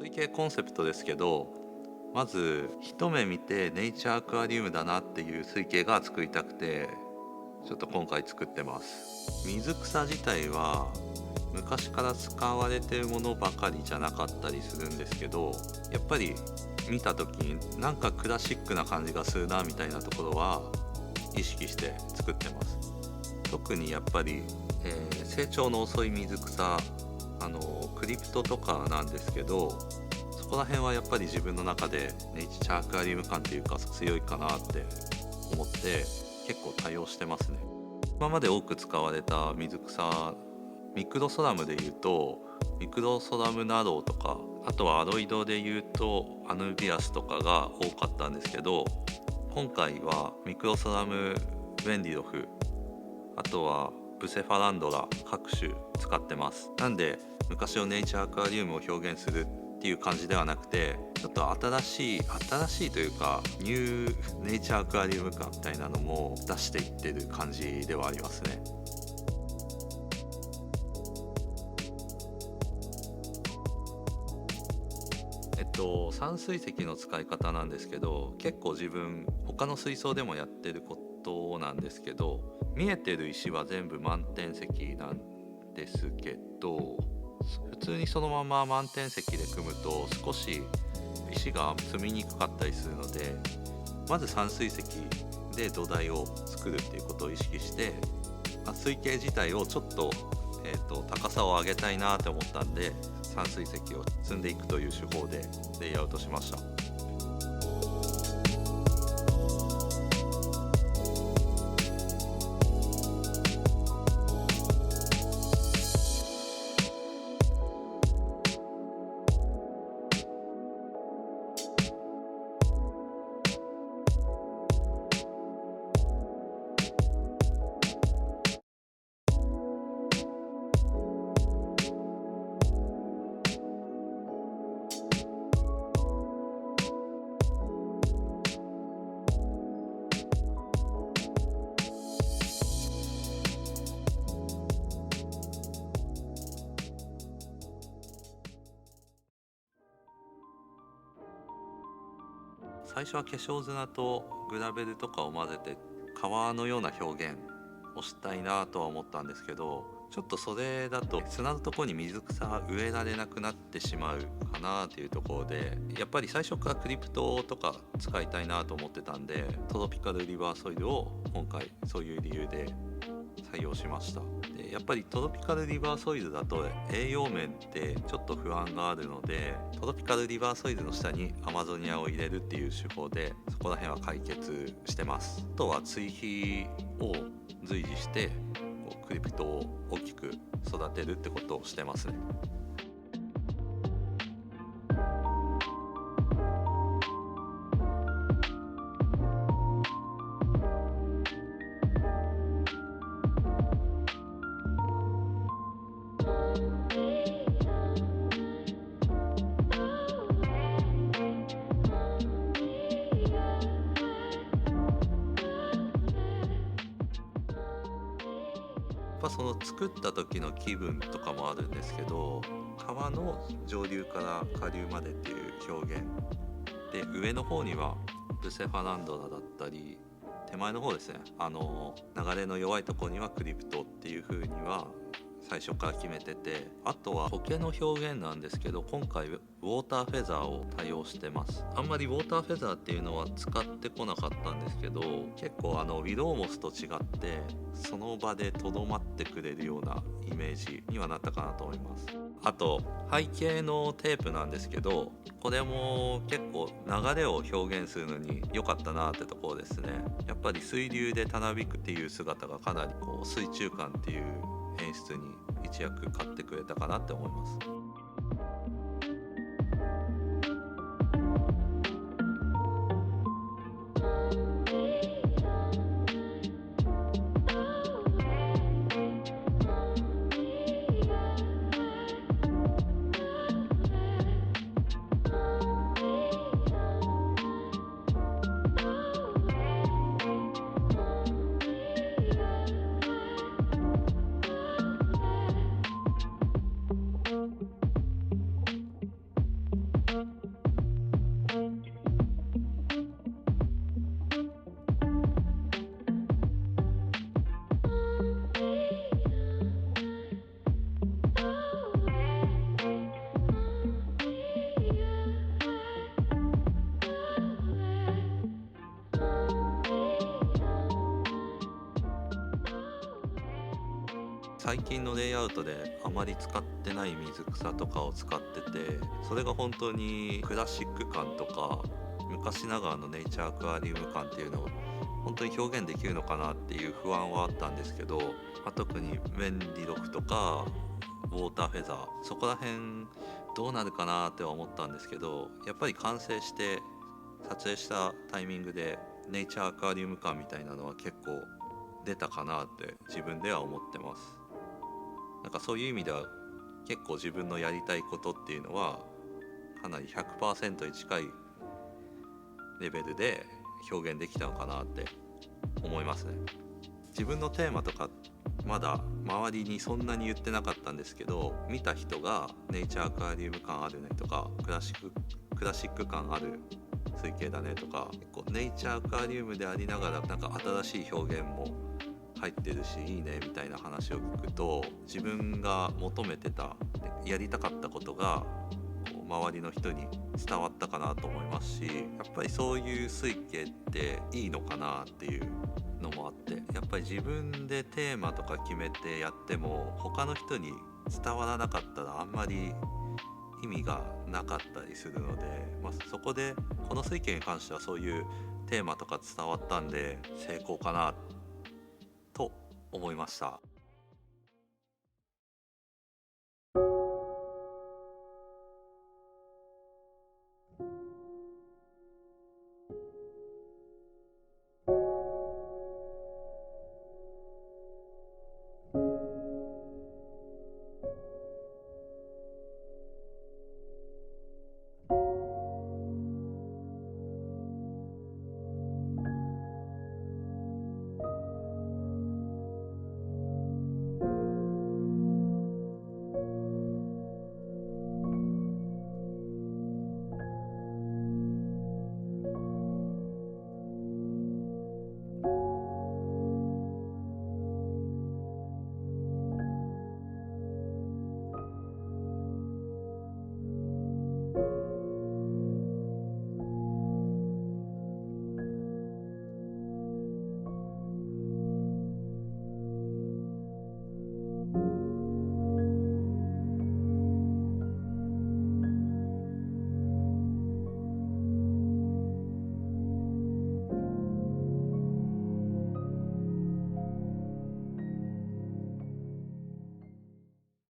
水系コンセプトですけど、まず一目見てネイチャーアクアリウムだなっていう水系が作りたくて、ちょっと今回作ってます。水草自体は昔から使われてるものばかりじゃなかったりするんですけど、やっぱり見た時になんかクラシックな感じがするなみたいなところは意識して作ってます。特にやっぱり、成長の遅い水草、クリプトとかなんですけど、そこら辺はやっぱり自分の中でネイチャーアクアリウム感というか強いかなって思って結構対応してますね。今まで多く使われた水草、ミクロソラムでいうとミクロソラムナローとか、あとはアロイドでいうとアヌビアスとかが多かったんですけど、今回はミクロソラムベンディロフ、あとはブセファランドラ各種使ってます。なんで昔のネイチャーアクアリウムを表現するっていう感じではなくて、ちょっと新しいというかニューネイチャーアクアリウム感みたいなのも出していってる感じではありますね。散水石の使い方なんですけど、結構自分他の水槽でもやってることなんですけど、見えてる石は全部満点石なんですけど、普通にそのまま満点石で組むと少し石が積みにくかったりするので、まず散水石で土台を作るっていうことを意識して、水系自体をちょっと、高さを上げたいなって思ったんで、散水石を積んでいくという手法でレイアウトしました。最初は化粧砂とグラベルとかを混ぜて川のような表現をしたいなとは思ったんですけど、ちょっとそれだと砂のところに水草が植えられなくなってしまうかなというところで、やっぱり最初からクリプトとか使いたいなと思ってたんで、トロピカルリバーソイルを今回そういう理由で採用しました。でやっぱりトロピカルリバーソイルだと栄養面ってちょっと不安があるので、トロピカルリバーソイルの下にアマゾニアを入れるっていう手法でそこら辺は解決してます。あとは追肥を随時してクリプトを大きく育てるってことをしてますね。その作った時の気分とかもあるんですけど、川の上流から下流までっていう表現で、上の方にはブセファランドラだったり、手前の方ですね、流れの弱いところにはクリプトっていう風には最初から決めてて、あとは苔の表現なんですけど、今回ウォーターフェザーを多用してます。あんまりウォーターフェザーっていうのは使ってこなかったんですけど、結構ウィローモスと違ってその場でとどまってくれるようなイメージにはなったかなと思います。あと背景のテープなんですけど、これも結構流れを表現するのに良かったなってところですね。やっぱり水流でたなびくっていう姿がかなり水中感っていう演出に一役買ってくれたかなって思います。最近のレイアウトであまり使ってない水草とかを使ってて、それが本当にクラシック感とか昔ながらのネイチャーアクアリウム感っていうのを本当に表現できるのかなっていう不安はあったんですけど、特にメンディロフとかウォーターフェザー、そこら辺どうなるかなっては思ったんですけど、やっぱり完成して撮影したタイミングでネイチャーアクアリウム感みたいなのは結構出たかなって自分では思ってます。なんかそういう意味では結構自分のやりたいことっていうのはかなり 100% に近いレベルで表現できたのかなって思いますね。自分のテーマとかまだ周りにそんなに言ってなかったんですけど、見た人がネイチャーアクアリウム感あるねとかクラシック感ある水景だねとか、結構ネイチャーアクアリウムでありながらなんか新しい表現も入ってるしいいねみたいな話を聞くと、自分が求めてたやりたかったことが周りの人に伝わったかなと思いますし、やっぱりそういう水景っていいのかなっていうのもあって、やっぱり自分でテーマとか決めてやっても他の人に伝わらなかったらあんまり意味がなかったりするので、そこでこの水景に関してはそういうテーマとか伝わったんで成功かなと思いました。